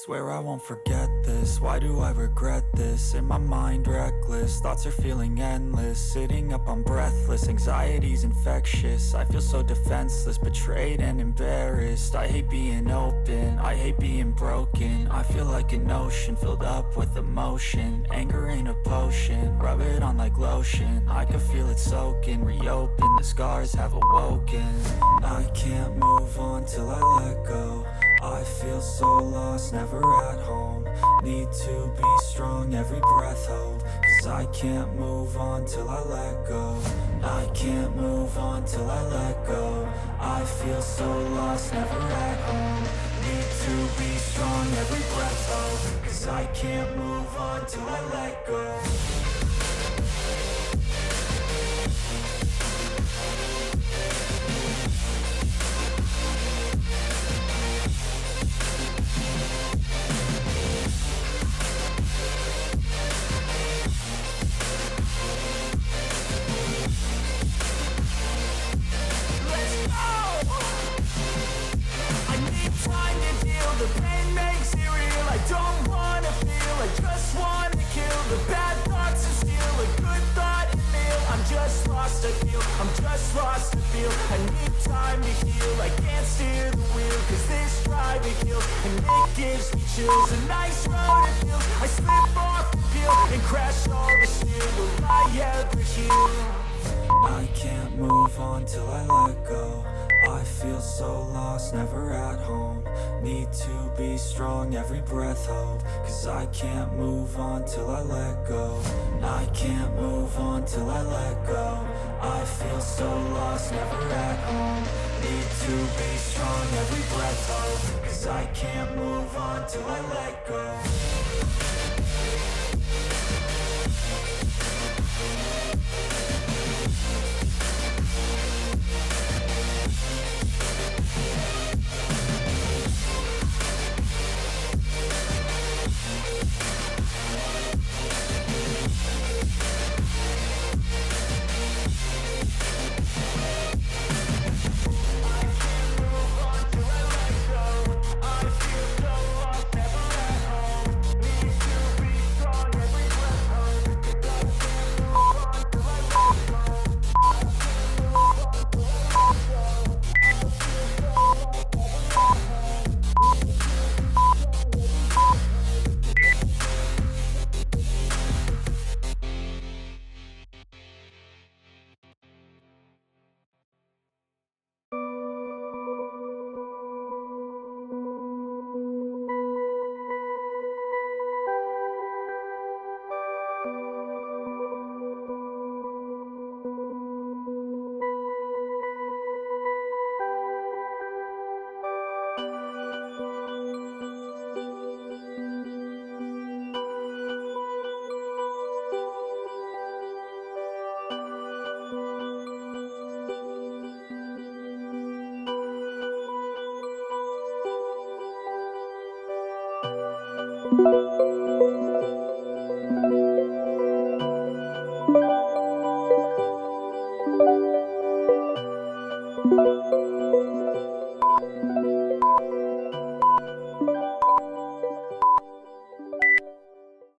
Swear I won't forget this, why do I regret this? In my mind reckless, thoughts are feeling endless. Sitting up I'm breathless, anxiety's infectious. I feel so defenseless, betrayed and embarrassed. I hate being open, I hate being broken. I feel like an ocean filled up with emotion. Anger ain't a potion, rub it on like lotion. I can feel it soaking, reopen, the scars have awoken. I can't move on till I let go. I feel so lost, never at home. Need to be strong, every breath hold. Cause I can't move on till I let go. I can't move on till I let go. I feel so lost, never at home. Need to be strong, every breath hold. Cause I can't move on till I let go. The pain makes it real. I don't wanna feel, I just wanna kill the bad thoughts and steal a good thought and feel. I'm just lost, I feel, I'm just lost to feel. I need time to heal, I can't steer the wheel. Cause this drive it kills, and it gives me chills. A nice road it feels, I slip off the peel and crash all the steel. Will I ever heal? I can't move on till I let go. I feel so lost, never at home. Need to be strong, every breath hold. Cause I can't move on till I let go. I can't move on till I let go. I feel so lost, never at home. Need to be strong, every breath hold. Cause I can't move on till I let go.